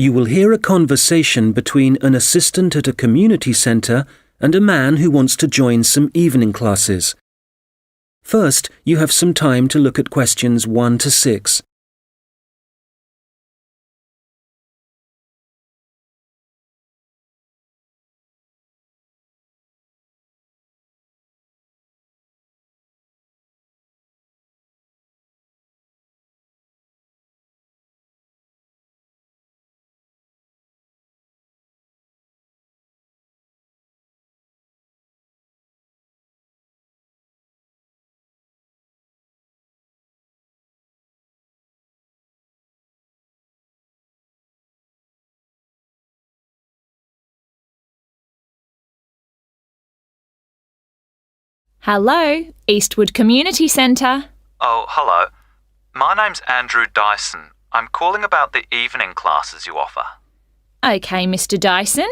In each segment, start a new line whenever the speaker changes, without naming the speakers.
You will hear a conversation between an assistant at a community centre and a man who wants to join some evening classes. First, you have some time to look at questions 1 to 6.
Hello, Eastwood Community Centre.
Oh, hello. My name's Andrew Dyson. I'm calling about the evening classes you offer.
OK, Mr Dyson.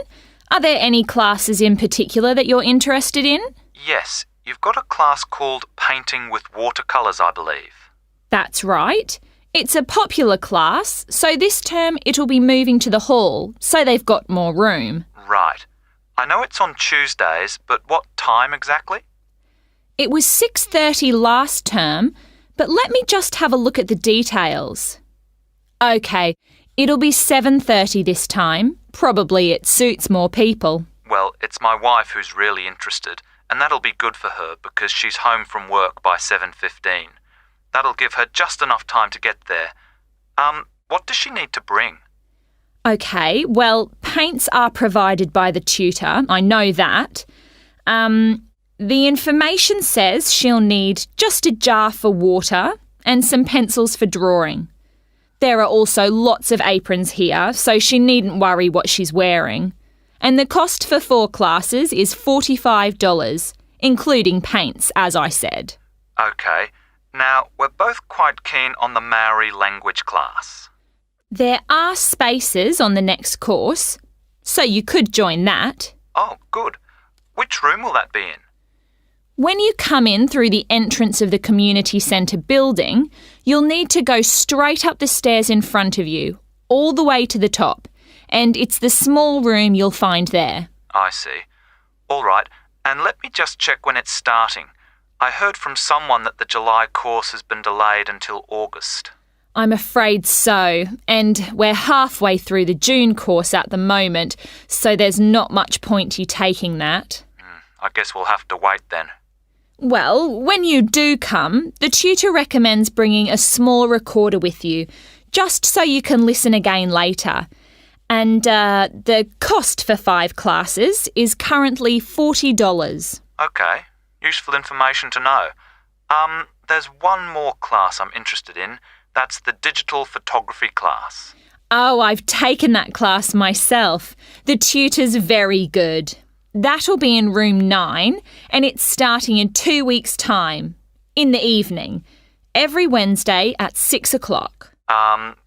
Are there any classes in particular that you're interested in?
Yes, you've got a class called Painting with Watercolours, I believe.
That's right. It's a popular class, so this term it'll be moving to the hall, so they've got more room.
Right. I know it's on Tuesdays, but what time exactly?
It was 6:30 last term, but let me just have a look at the details. OK, it'll be 7:30 this time. Probably it suits more people.
Well, it's my wife who's really interested, and that'll be good for her because she's home from work by 7:15. That'll give her just enough time to get there. What does she need to bring?
OK, well, paints are provided by the tutor, I know that. The information says she'll need just a jar for water and some pencils for drawing. There are also lots of aprons here, so she needn't worry what she's wearing. And the cost for 4 classes is $45, including paints, as I said.
OK. Now, we're both quite keen on the Maori language class.
There are spaces on the next course, so you could join that.
Oh, good. Which room will that be in?
When you come in through the entrance of the community centre building, you'll need to go straight up the stairs in front of you, all the way to the top, and it's the small room you'll find there.
I see. All right, and let me just check when it's starting. I heard from someone that the July course has been delayed until August.
I'm afraid so, and we're halfway through the June course at the moment, so there's not much point you taking that.
I guess we'll have to wait then.
Well, when you do come, the tutor recommends bringing a small recorder with you, just so you can listen again later. And the cost for 5 classes is currently $40.
OK, useful information to know. There's one more class I'm interested in. That's the digital photography class.
Oh, I've taken that class myself. The tutor's very good. That'll be in room 9 and it's starting in 2 weeks' time, in the evening, every Wednesday at 6 o'clock.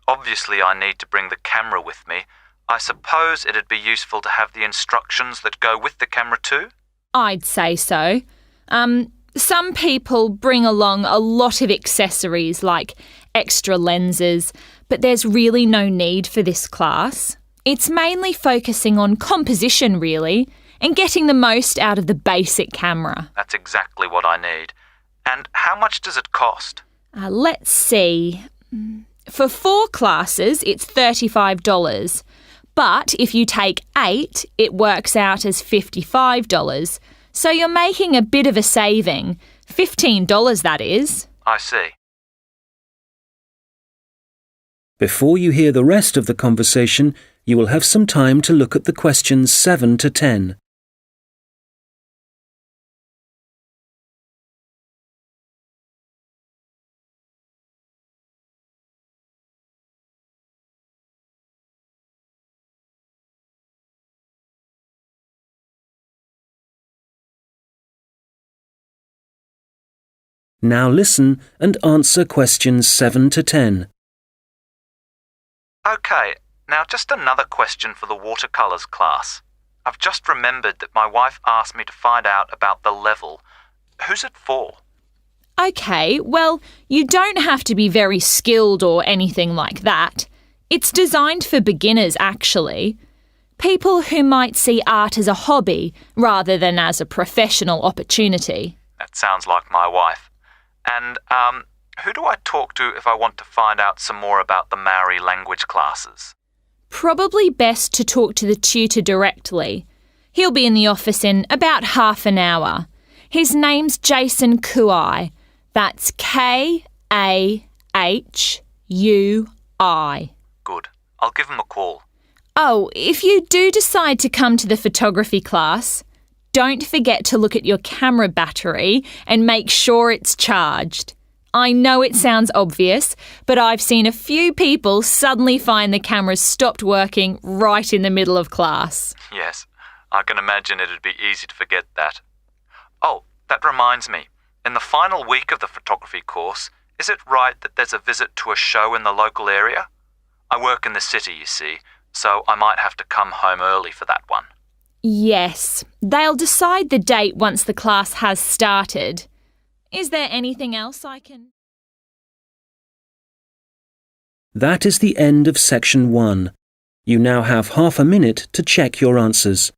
Obviously I need to bring the camera with me. I suppose it'd be useful to have the instructions that go with the camera too?
I'd say so. Some people bring along a lot of accessories like extra lenses, but there's really no need for this class. It's mainly focusing on composition really, and getting the most out of the basic camera.
That's exactly what I need. And how much does it cost?
Let's see. For 4 classes, it's $35. But if you take 8, it works out as $55. So you're making a bit of a saving. $15, that is.
I see.
Before you hear the rest of the conversation, you will have some time to look at the questions 7 to 10. Now listen and answer questions 7 to 10.
OK, now just another question for the watercolours class. I've just remembered that my wife asked me to find out about the level. Who's it for?
OK, well, you don't have to be very skilled or anything like that. It's designed for beginners, actually. People who might see art as a hobby rather than as a professional opportunity.
That sounds like my wife. And, who do I talk to if I want to find out some more about the Maori language classes?
Probably best to talk to the tutor directly. He'll be in the office in about half an hour. His name's Jason Kuai. That's Kahhui.
Good. I'll give him a call.
Oh, if you do decide to come to the photography class, don't forget to look at your camera battery and make sure it's charged. I know it sounds obvious, but I've seen a few people suddenly find the cameras stopped working right in the middle of class.
Yes, I can imagine it'd be easy to forget that. Oh, that reminds me. In the final week of the photography course, is it right that there's a visit to a show in the local area? I work in the city, you see, so I might have to come home early for that one.
Yes, they'll decide the date once the class has started. Is there anything else I can...
That is the end of section 1. You now have half a minute to check your answers.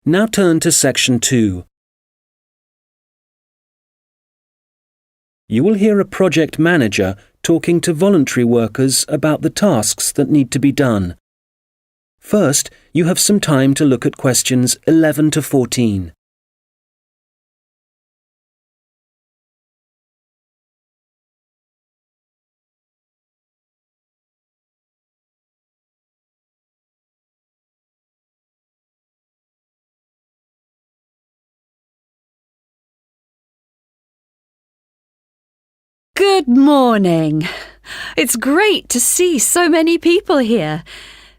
Now turn to section 2. You will hear a project manager talking to voluntary workers about the tasks that need to be done. First, you have some time to look at questions 11 to 14.
Good morning. It's great to see so many people here.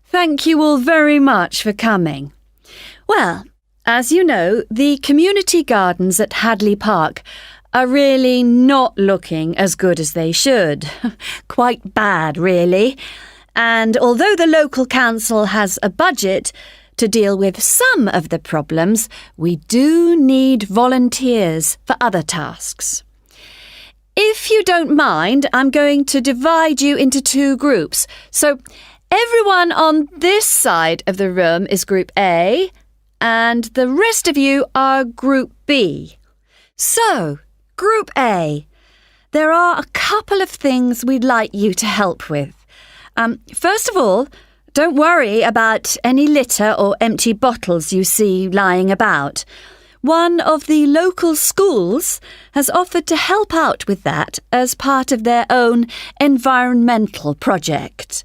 Thank you all very much for coming. Well, as you know, the community gardens at Hadley Park are really not looking as good as they should. Quite bad, really. And although the local council has a budget to deal with some of the problems, we do need volunteers for other tasks. If you don't mind, I'm going to divide you into 2 groups. So everyone on this side of the room is Group A, and the rest of you are Group B. So, Group A, there are a couple of things we'd like you to help with. First of all, don't worry about any litter or empty bottles you see lying about. One of the local schools has offered to help out with that as part of their own environmental project.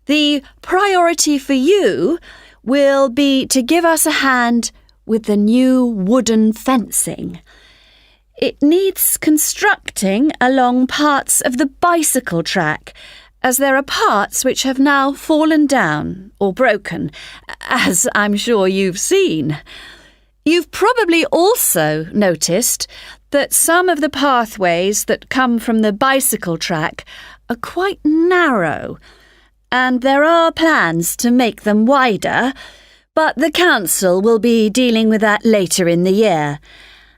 The priority for you will be to give us a hand with the new wooden fencing. It needs constructing along parts of the bicycle track, as there are parts which have now fallen down or broken, as I'm sure you've seen. You've probably also noticed that some of the pathways that come from the bicycle track are quite narrow, and there are plans to make them wider, but the council will be dealing with that later in the year.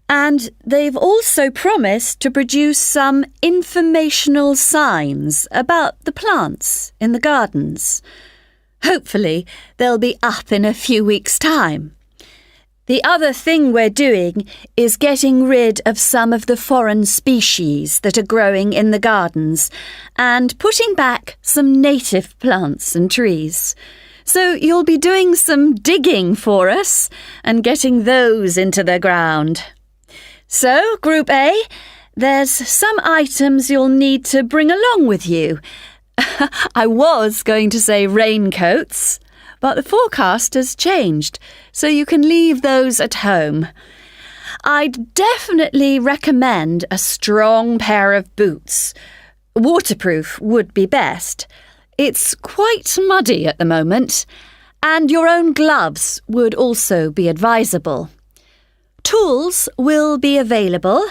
And they've also promised to produce some informational signs about the plants in the gardens. Hopefully, they'll be up in a few weeks' time. The other thing we're doing is getting rid of some of the foreign species that are growing in the gardens and putting back some native plants and trees. So you'll be doing some digging for us and getting those into the ground. So, Group A, there's some items you'll need to bring along with you. I was going to say raincoats, but the forecast has changed, so you can leave those at home. I'd definitely recommend a strong pair of boots. Waterproof would be best. It's quite muddy at the moment, and your own gloves would also be advisable. Tools will be available,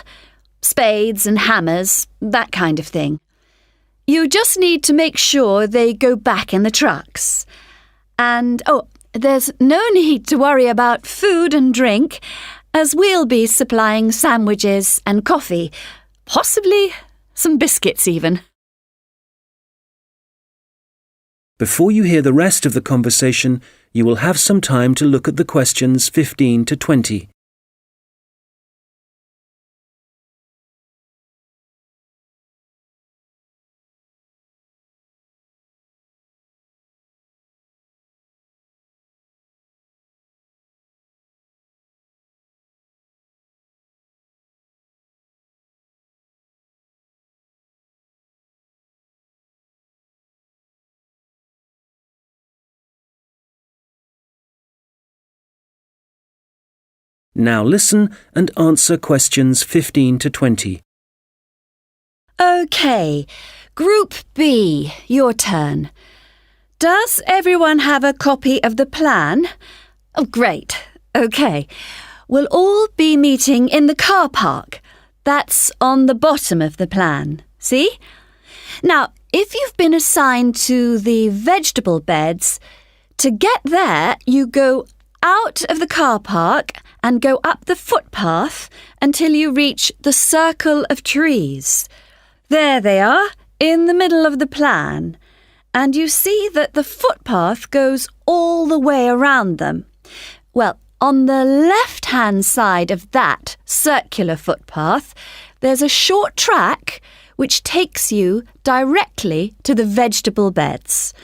spades and hammers, that kind of thing. You just need to make sure they go back in the trucks. And, there's no need to worry about food and drink, as we'll be supplying sandwiches and coffee, possibly some biscuits even.
Before you hear the rest of the conversation, you will have some time to look at the questions 15 to 20. Now listen and answer questions 15 to 20.
OK, Group B, your turn. Does everyone have a copy of the plan? Oh, great. OK. We'll all be meeting in the car park. That's on the bottom of the plan. See? Now, if you've been assigned to the vegetable beds, to get there, you go out of the car park and go up the footpath until you reach the circle of trees. There they are, in the middle of the plan. And you see that the footpath goes all the way around them. Well, on the left-hand side of that circular footpath, there's a short track which takes you directly to the vegetable beds.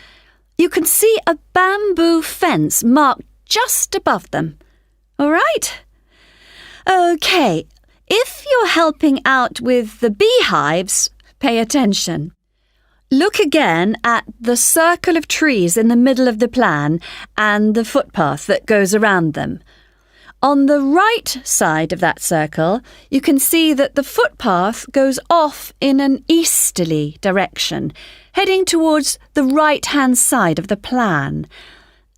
You can see a bamboo fence marked just above them. All right? OK, if you're helping out with the beehives, pay attention. Look again at the circle of trees in the middle of the plan and the footpath that goes around them. On the right side of that circle, you can see that the footpath goes off in an easterly direction, heading towards the right-hand side of the plan.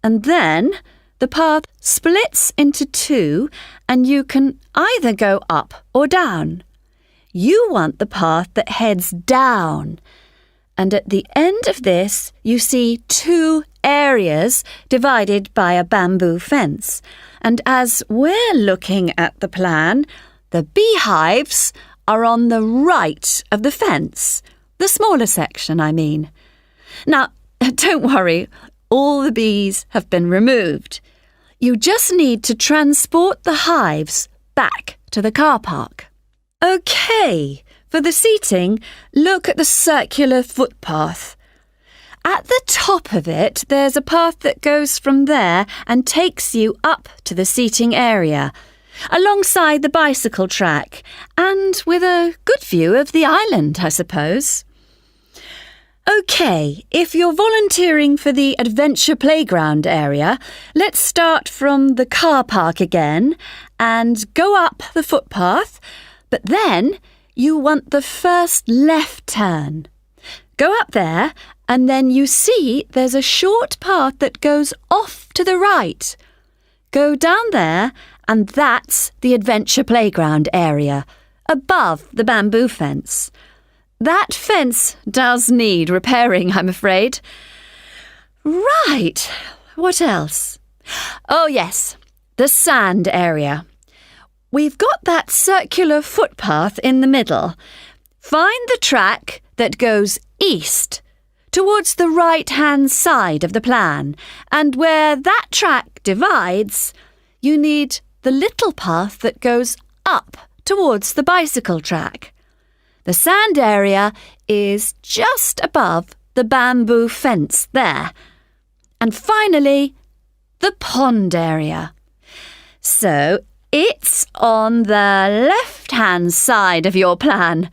And then the path splits into two, and you can either go up or down. You want the path that heads down. And at the end of this, you see two areas divided by a bamboo fence. And as we're looking at the plan, the beehives are on the right of the fence. The smaller section, I mean. Now, don't worry, all the bees have been removed. You just need to transport the hives back to the car park. OK, for the seating, look at the circular footpath. At the top of it, there's a path that goes from there and takes you up to the seating area, alongside the bicycle track, and with a good view of the island, I suppose. OK, if you're volunteering for the adventure playground area, let's start from the car park again and go up the footpath, but then you want the first left turn. Go up there and then you see there's a short path that goes off to the right. Go down there and that's the adventure playground area, above the bamboo fence. That fence does need repairing, I'm afraid. Right, what else? Oh yes, the sand area. We've got that circular footpath in the middle. Find the track that goes east, towards the right-hand side of the plan, and where that track divides, you need the little path that goes up towards the bicycle track. The sand area is just above the bamboo fence there. And finally, the pond area. So it's on the left-hand side of your plan,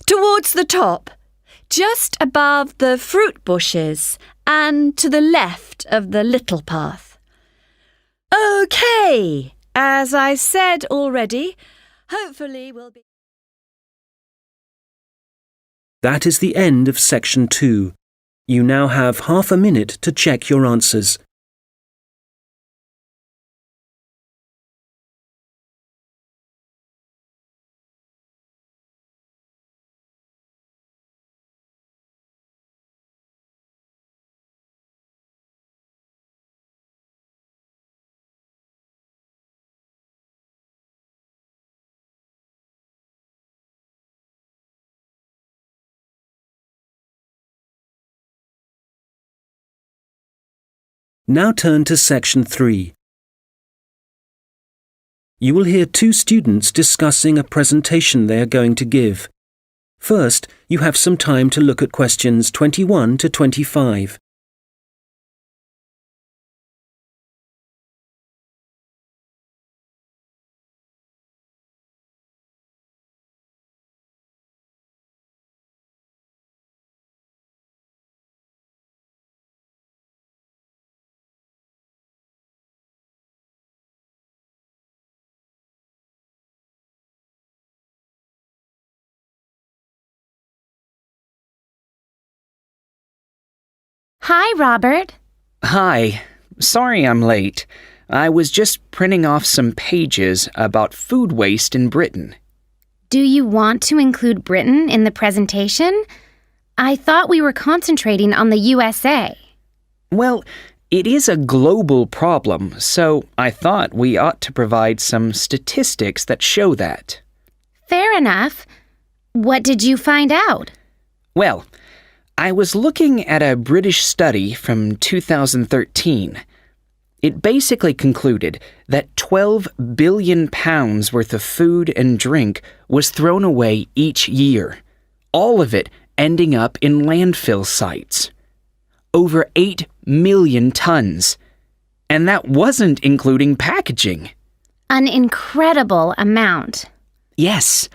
towards the top, just above the fruit bushes and to the left of the little path. OK, as I said already, hopefully we'll be...
That is the end of section 2. You now have half a minute to check your answers. Now turn to Section 3. You will hear two students discussing a presentation they are going to give. First, you have some time to look at questions 21 to 25.
Hi, Robert.
Hi. Sorry I'm late. I was just printing off some pages about food waste in Britain.
Do you want to include Britain in the presentation? I thought we were concentrating on the USA.
Well, it is a global problem, so I thought we ought to provide some statistics that show that.
Fair enough. What did you find out?
Well, I was looking at a British study from 2013. It basically concluded that 12 billion pounds worth of food and drink was thrown away each year, all of it ending up in landfill sites. Over 8 million tons. And that wasn't including packaging.
An incredible amount.
Yes,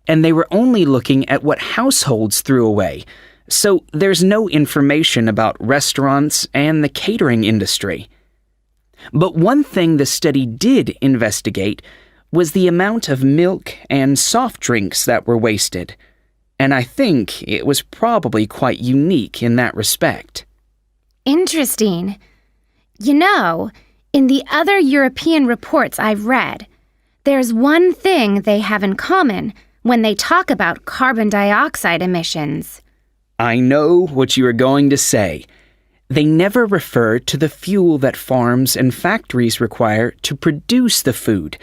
and they were only looking at what households threw away. So there's no information about restaurants and the catering industry. But one thing the study did investigate was the amount of milk and soft drinks that were wasted. And I think it was probably quite unique in that respect.
Interesting. You know, in the other European reports I've read, there's one thing they have in common when they talk about carbon dioxide emissions.
I know what you are going to say. They never refer to the fuel that farms and factories require to produce the food,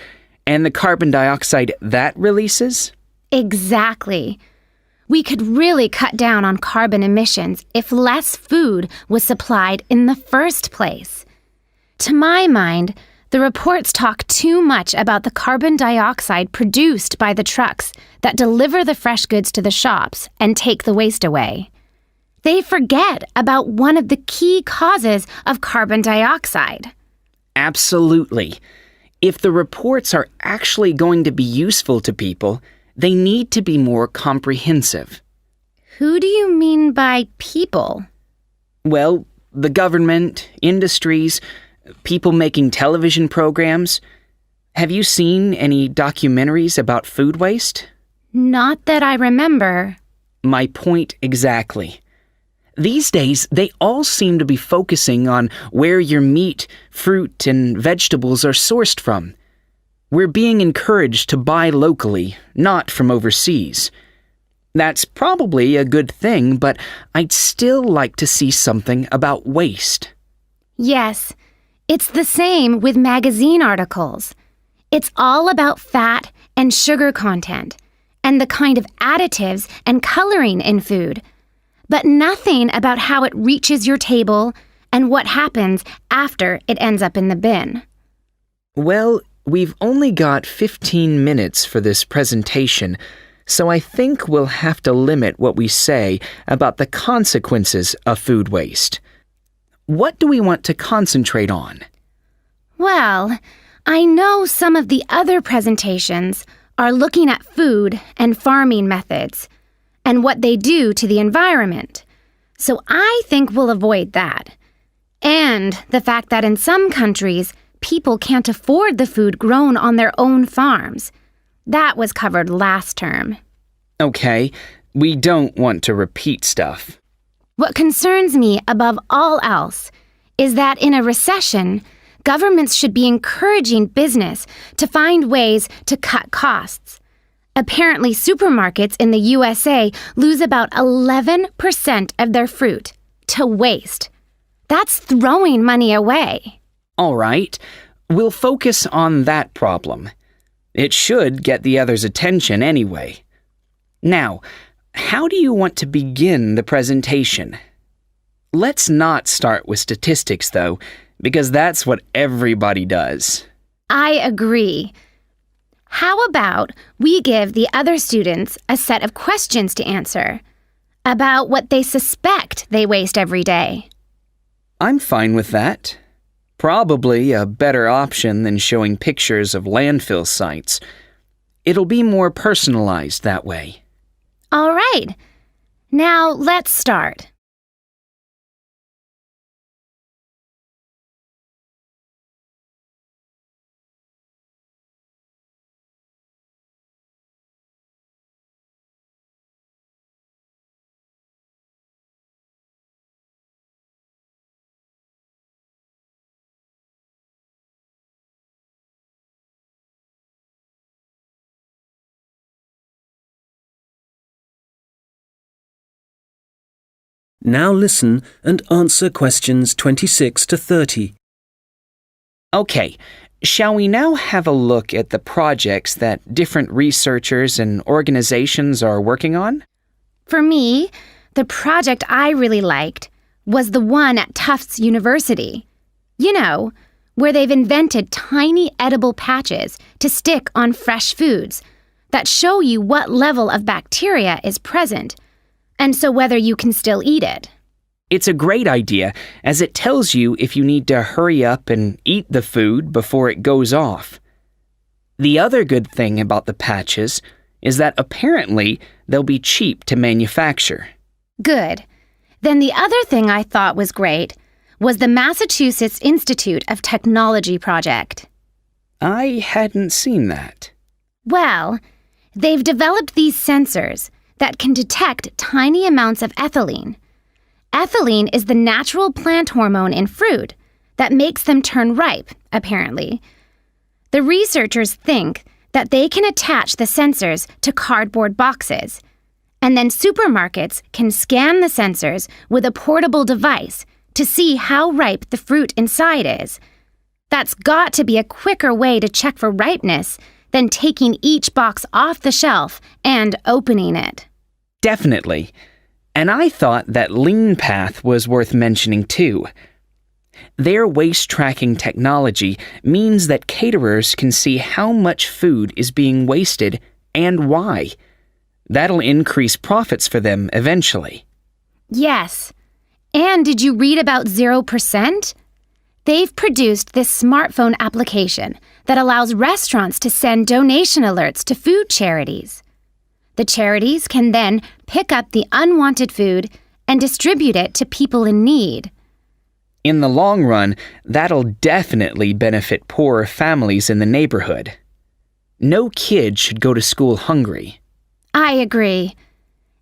and the carbon dioxide that releases?
Exactly. We could really cut down on carbon emissions if less food was supplied in the first place. To my mind, the reports talk too much about the carbon dioxide produced by the trucks that deliver the fresh goods to the shops and take the waste away. They forget about one of the key causes of carbon dioxide.
Absolutely. If the reports are actually going to be useful to people, they need to be more comprehensive.
Who do you mean by people?
Well, the government, industries, people making television programs. Have you seen any documentaries about food waste?
Not that I remember.
My point exactly. These days, they all seem to be focusing on where your meat, fruit, and vegetables are sourced from. We're being encouraged to buy locally, not from overseas. That's probably a good thing, but I'd still like to see something about waste.
Yes, it's the same with magazine articles. It's all about fat and sugar content, and the kind of additives and coloring in food, but nothing about how it reaches your table and what happens after it ends up in the bin.
Well, we've only got 15 minutes for this presentation, so I think we'll have to limit what we say about the consequences of food waste. What do we want to concentrate on?
Well, I know some of the other presentations are looking at food and farming methods and what they do to the environment. So I think we'll avoid that. And the fact that in some countries, people can't afford the food grown on their own farms. That was covered last term.
Okay, we don't want to repeat stuff.
What concerns me above all else is that in a recession, governments should be encouraging business to find ways to cut costs. Apparently, supermarkets in the USA lose about 11% of their fruit to waste. That's throwing money away.
All right, we'll focus on that problem. It should get the others' attention anyway. Now, how do you want to begin the presentation? Let's not start with statistics, though, because that's what everybody does.
I agree. How about we give the other students a set of questions to answer about what they suspect they waste every day?
I'm fine with that. Probably a better option than showing pictures of landfill sites. It'll be more personalized that way.
All right. Now let's start.
Now listen and answer questions 26 to 30.
Okay, shall we now have a look at the projects that different researchers and organizations are working on?
For me, the project I really liked was the one at Tufts University. You know, where they've invented tiny edible patches to stick on fresh foods that show you what level of bacteria is present, and so whether you can still eat it.
It's a great idea, as it tells you if you need to hurry up and eat the food before it goes off. The other good thing about the patches is that apparently they'll be cheap to manufacture.
Good. Then the other thing I thought was great was the Massachusetts Institute of Technology project.
I hadn't seen that.
Well, they've developed these sensors that can detect tiny amounts of ethylene. Ethylene is the natural plant hormone in fruit that makes them turn ripe, apparently. The researchers think that they can attach the sensors to cardboard boxes, and then supermarkets can scan the sensors with a portable device to see how ripe the fruit inside is. That's got to be a quicker way to check for ripeness than taking each box off the shelf and opening it.
Definitely. And I thought that Lean Path was worth mentioning too. Their waste tracking technology means that caterers can see how much food is being wasted and why. That'll increase profits for them eventually.
Yes. And did you read about 0%? They've produced this smartphone application that allows restaurants to send donation alerts to food charities. The charities can then pick up the unwanted food and distribute it to people in need.
In the long run, that'll definitely benefit poorer families in the neighborhood. No kid should go to school hungry.
I agree.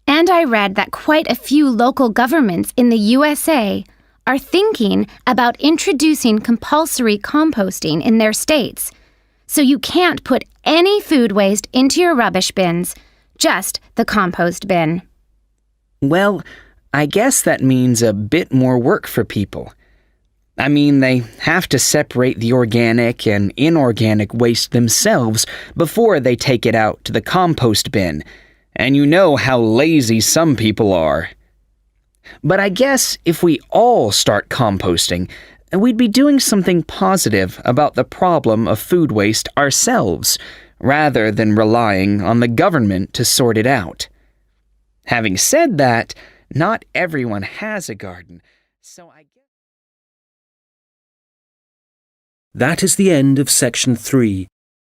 And I read that quite a few local governments in the USA are thinking about introducing compulsory composting in their states. So you can't put any food waste into your rubbish bins, just the compost bin.
Well, I guess that means a bit more work for people. I mean, they have to separate the organic and inorganic waste themselves before they take it out to the compost bin, and you know how lazy some people are. But I guess if we all start composting, we'd be doing something positive about the problem of food waste ourselves, rather than relying on the government to sort it out. Having said that, not everyone has a garden, so I guess...
That is the end of section 3.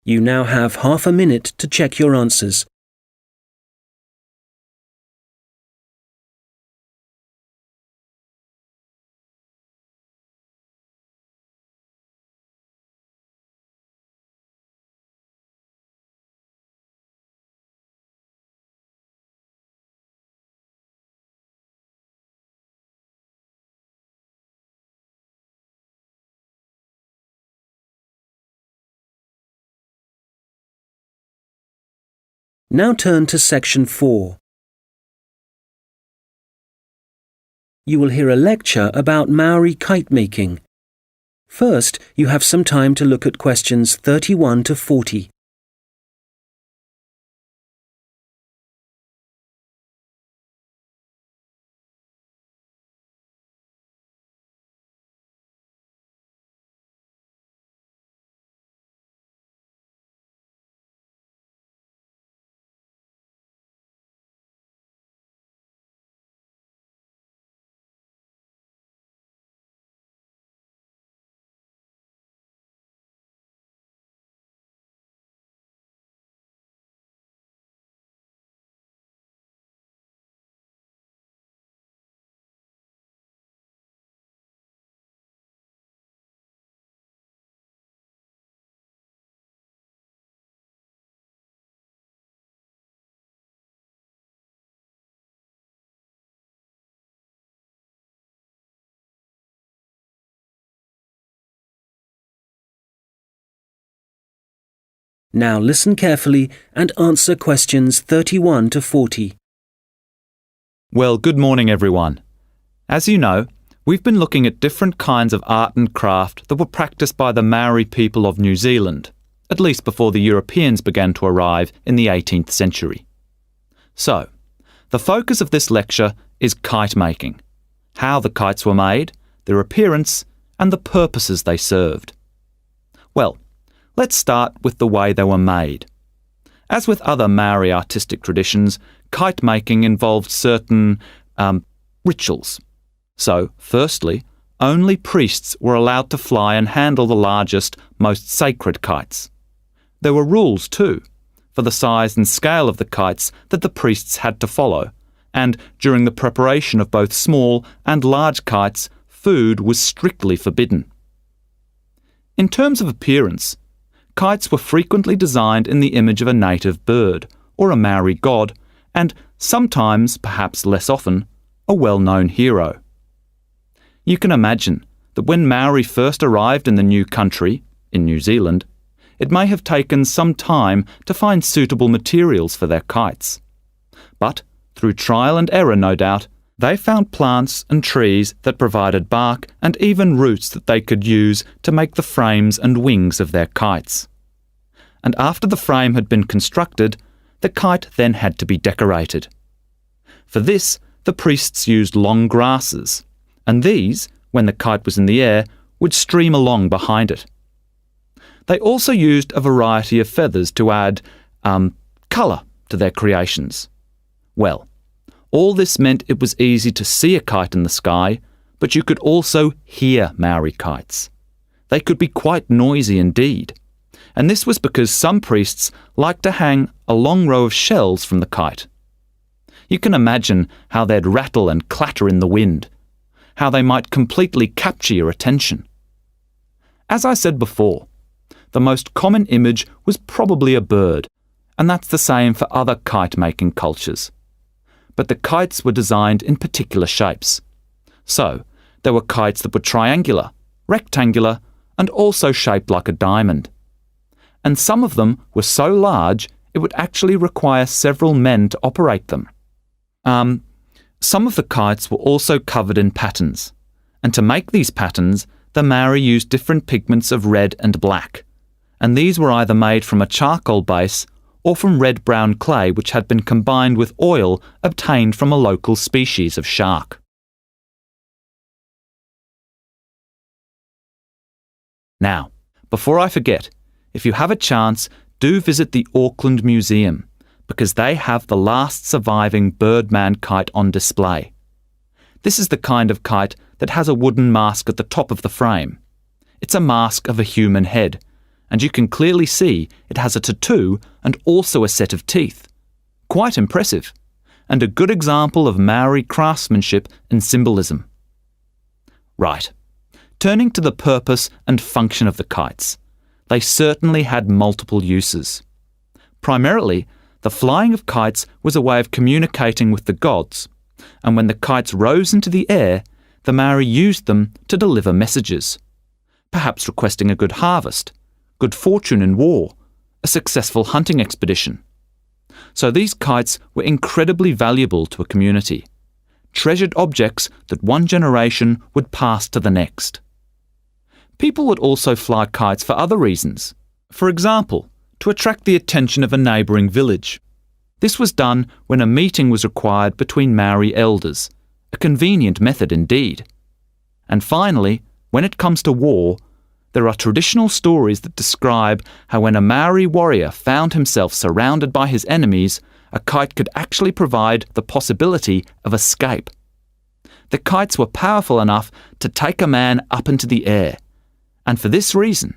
You now have half a minute to check your answers. Now turn to section 4. You will hear a lecture about Maori kite making. First, you have some time to look at questions 31 to 40. Now listen carefully and answer questions 31 to 40.
Well, good morning, everyone. As you know, we've been looking at different kinds of art and craft that were practiced by the Maori people of New Zealand, at least before the Europeans began to arrive in the 18th century. So, the focus of this lecture is kite making, how the kites were made, their appearance, and the purposes they served. Well, let's start with the way they were made. As with other Maori artistic traditions, kite making involved certain rituals. So, firstly, only priests were allowed to fly and handle the largest, most sacred kites. There were rules too, for the size and scale of the kites that the priests had to follow, and during the preparation of both small and large kites, food was strictly forbidden. In terms of appearance, kites were frequently designed in the image of a native bird, or a Maori god, and sometimes, perhaps less often, a well-known hero. You can imagine that when Maori first arrived in the new country, in New Zealand, it may have taken some time to find suitable materials for their kites. But, through trial and error no doubt, they found plants and trees that provided bark and even roots that they could use to make the frames and wings of their kites. And after the frame had been constructed, the kite then had to be decorated. For this, the priests used long grasses, and these, when the kite was in the air, would stream along behind it. They also used a variety of feathers to add colour to their creations. Well, all this meant it was easy to see a kite in the sky, but you could also hear Maori kites. They could be quite noisy indeed, and this was because some priests liked to hang a long row of shells from the kite. You can imagine how they'd rattle and clatter in the wind, how they might completely capture your attention. As I said before, the most common image was probably a bird, and that's the same for other kite-making cultures. But the kites were designed in particular shapes. So, there were kites that were triangular, rectangular, and also shaped like a diamond. And some of them were so large it would actually require several men to operate them. Some of the kites were also covered in patterns, and to make these patterns, the Maori used different pigments of red and black, and these were either made from a charcoal base or from red-brown clay which had been combined with oil obtained from a local species of shark. Now, before I forget, if you have a chance, do visit the Auckland Museum, because they have the last surviving Birdman kite on display. This is the kind of kite that has a wooden mask at the top of the frame. It's a mask of a human head, and you can clearly see it has a tattoo and also a set of teeth. Quite impressive, and a good example of Maori craftsmanship and symbolism. Right, turning to the purpose and function of the kites. They certainly had multiple uses. Primarily, the flying of kites was a way of communicating with the gods, and when the kites rose into the air, the Maori used them to deliver messages, perhaps requesting a good harvest, good fortune in war, a successful hunting expedition. So these kites were incredibly valuable to a community, treasured objects that one generation would pass to the next. People would also fly kites for other reasons. For example, to attract the attention of a neighbouring village. This was done when a meeting was required between Maori elders, a convenient method indeed. And finally, when it comes to war, there are traditional stories that describe how when a Maori warrior found himself surrounded by his enemies, a kite could actually provide the possibility of escape. The kites were powerful enough to take a man up into the air, and for this reason,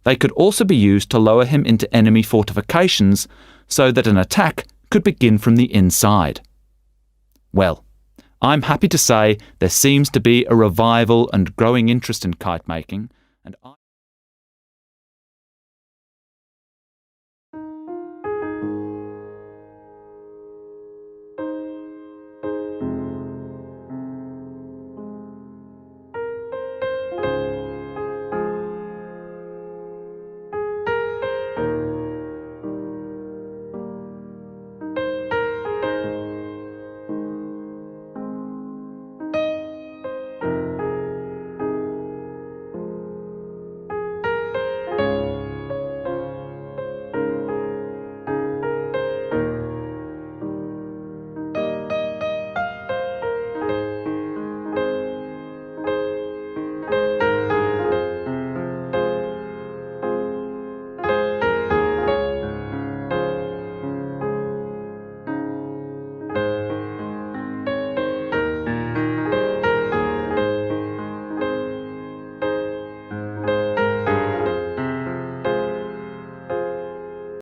they could also be used to lower him into enemy fortifications so that an attack could begin from the inside. Well, I'm happy to say there seems to be a revival and growing interest in kite making, and